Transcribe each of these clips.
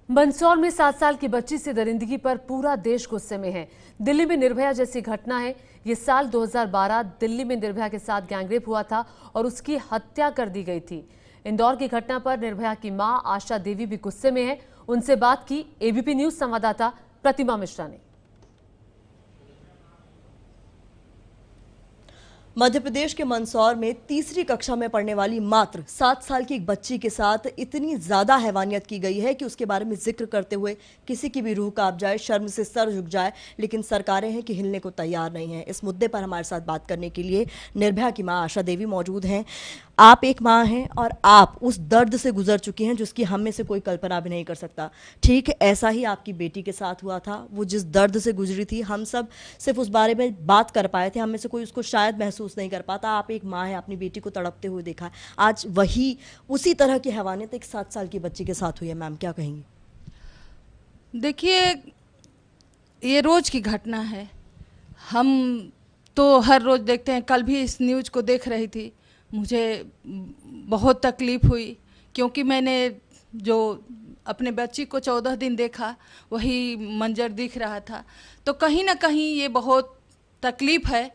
मंदसौर में 7 साल की बच्ची से दरिंदगी पर पूरा देश गुस्से में है। दिल्ली में निर्भया जैसी घटना है। ये साल 2012 दिल्ली में निर्भया के साथ गैंगरेप हुआ था और उसकी हत्या कर दी गई थी। इंदौर की घटना पर निर्भया की मां आशा देवी भी गुस्से में है। उनसे बात की एबीपी न्यूज संवाददाता प्रतिमा मिश्रा ने। मध्य प्रदेश के मंदसौर में तीसरी कक्षा में पढ़ने वाली मात्र 7 साल की एक बच्ची के साथ इतनी ज्यादा हैवानियत की गई है कि उसके बारे में जिक्र करते हुए किसी की भी रूह कांप जाए, शर्म से सर झुक जाए। लेकिन सरकारें हैं कि हिलने को तैयार नहीं है। इस मुद्दे पर हमारे साथ बात करने के लिए निर्भया की मां आशा देवी मौजूद हैं। आप एक मां हैं और आप उस दर्द से गुजर चुकी हैं जिसकी हम में से कोई कल्पना भी नहीं कर सकता। ठीक ऐसा ही आपकी बेटी के साथ हुआ था। वो जिस दर्द से गुजरी थी, हम सब सिर्फ उस बारे में बात कर पाए थे, हम में से कोई उसको शायद महसूस नहीं कर पाता। आप एक मां हैं, अपनी बेटी को तड़पते हुए देखा। आज वही उसी तरह की हैवानियत एक 7 साल की बच्ची के साथ हुई है। मैम, क्या कहेंगी? देखिए, ये रोज की घटना है। हम तो हर रोज देखते हैं। कल भी इस न्यूज़ को देख रही थी, मुझे बहुत तकलीफ हुई क्योंकि मैंने जो अपने बच्ची को 14 दिन देखा वही मंजर दिख रहा था। तो कहीं ना कहीं ये बहुत तकलीफ है।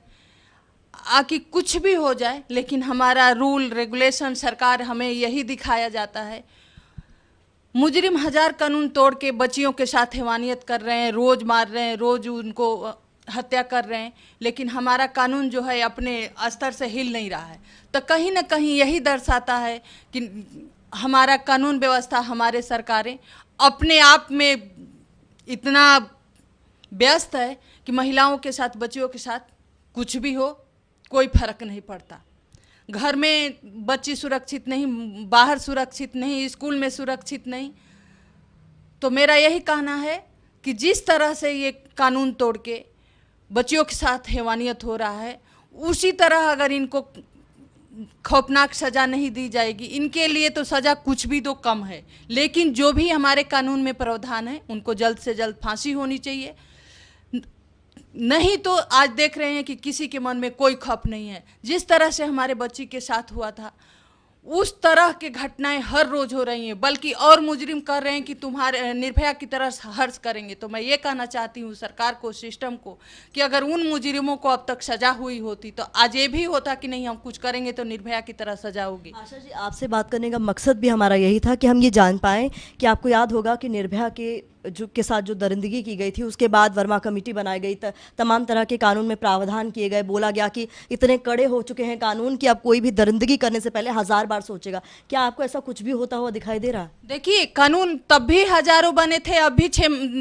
आकि कुछ भी हो जाए, लेकिन हमारा रूल रेगुलेशन सरकार हमें यही दिखाया जाता है। मुजरिम हजार कानून तोड़ के बच्चियों के साथ हैवानियत कर रहे हैं, रोज़ मार रहे हैं, रोज़ उनको हत्या कर रहे हैं, लेकिन हमारा कानून जो है अपने स्तर से हिल नहीं रहा है। तो कहीं ना कहीं यही दर्शाता है कि हमारा कानून व्यवस्था, हमारे सरकारें अपने आप में इतना व्यस्त है कि महिलाओं के साथ, बच्चियों के साथ कुछ भी हो, कोई फर्क नहीं पड़ता। घर में बच्ची सुरक्षित नहीं, बाहर सुरक्षित नहीं, स्कूल में सुरक्षित नहीं। तो मेरा यही कहना है कि जिस तरह से ये कानून तोड़ के बच्चियों के साथ हैवानियत हो रहा है, उसी तरह अगर इनको खौफनाक सज़ा नहीं दी जाएगी, इनके लिए तो सज़ा कुछ भी तो कम है। लेकिन जो भी हमारे कानून में प्रावधान है, उनको जल्द से जल्द फांसी होनी चाहिए। नहीं तो आज देख रहे हैं कि किसी के मन में कोई खौफ नहीं है। जिस तरह से हमारे बच्ची के साथ हुआ था, उस तरह के घटनाएं हर रोज हो रही हैं। बल्कि और मुजरिम कर रहे हैं कि तुम्हारे निर्भया की तरह हर्ष करेंगे। तो मैं ये कहना चाहती हूँ सरकार को, सिस्टम को, कि अगर उन मुजरिमों को अब तक सजा हुई होती तो आज ये भी होता कि नहीं, हम कुछ करेंगे तो निर्भया की तरह सजा होगी। आशा जी, आपसे बात करने का मकसद भी हमारा यही था कि हम ये जान पाएं कि आपको याद होगा कि निर्भया के साथ जो दरिंदगी की गई थी, उसके बाद वर्मा कमेटी बनाई गई, तमाम तरह के कानून में प्रावधान किए गए। बोला गया कि इतने कड़े हो चुके हैं कानून कि अब कोई भी दरिंदगी करने से पहले 1000 बार सोचेगा। क्या आपको ऐसा कुछ भी होता हुआ दिखाई दे रहा है? देखिए, कानून तब भी हजारों बने थे, अब भी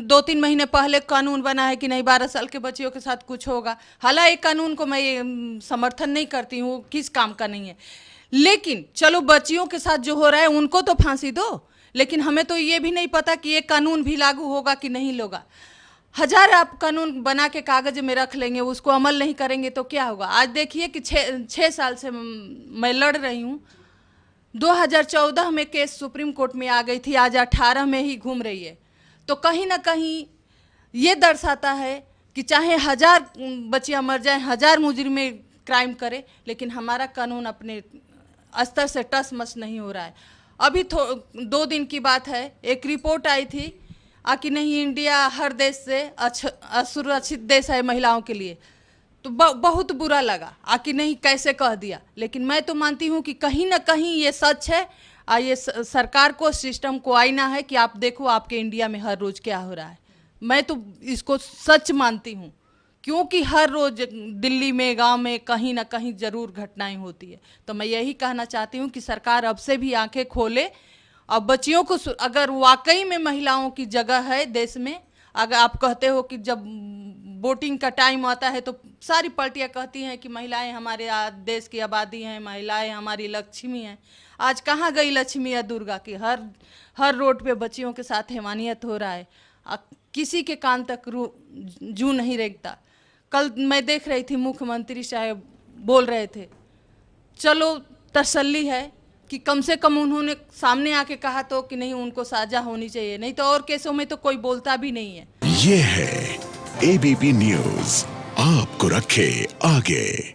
2-3 महीने पहले कानून बना है कि नहीं 12 साल के बच्चियों के साथ कुछ होगा। हालांकि कानून को मैं समर्थन नहीं करती हूँ, किस काम का नहीं है। लेकिन चलो, बच्चियों के साथ जो हो रहा है उनको तो फांसी दो, लेकिन हमें तो ये भी नहीं पता कि ये कानून भी लागू होगा कि नहीं होगा। हजार आप कानून बना के कागज में रख लेंगे, उसको अमल नहीं करेंगे तो क्या होगा? आज देखिए कि 6 साल से मैं लड़ रही हूँ। 2014 में केस सुप्रीम कोर्ट में आ गई थी, आज 18 में ही घूम रही है। तो कहीं ना कहीं ये दर्शाता है कि चाहे 1000 बच्चियाँ मर जाएं, 1000 मुजरिमें क्राइम करे, लेकिन हमारा कानून अपने स्तर से टस मस नहीं हो रहा है। अभी 2 दिन की बात है, एक रिपोर्ट आई थी कि नहीं, इंडिया हर देश से असुरक्षित देश है महिलाओं के लिए। तो बहुत बुरा लगा कि नहीं, कैसे कह दिया। लेकिन मैं तो मानती हूँ कि कहीं ना कहीं ये सच है। ये सरकार को, सिस्टम को आईना है कि आप देखो आपके इंडिया में हर रोज क्या हो रहा है। मैं तो इसको सच मानती हूँ, क्योंकि हर रोज दिल्ली में, गांव में कहीं ना कहीं जरूर घटनाएं होती है। तो मैं यही कहना चाहती हूँ कि सरकार अब से भी आंखें खोले। अब बच्चियों को, अगर वाकई में महिलाओं की जगह है देश में, अगर आप कहते हो कि जब वोटिंग का टाइम आता है तो सारी पार्टियां कहती हैं कि महिलाएं हमारे देश की आबादी हैं, महिलाएं हमारी लक्ष्मी हैं। आज कहाँ गई लक्ष्मी या दुर्गा की? हर रोड पे बच्चियों के साथ हैवानियत हो रहा है। किसी के कान तक जू नहीं रेंगता। कल मैं देख रही थी, मुख्यमंत्री साहब बोल रहे थे। चलो, तसल्ली है कि कम से कम उन्होंने सामने आके कहा तो कि नहीं, उनको सजा होनी चाहिए। नहीं तो और केसों में तो कोई बोलता भी नहीं है। ये है एबीपी न्यूज़, आपको रखे आगे।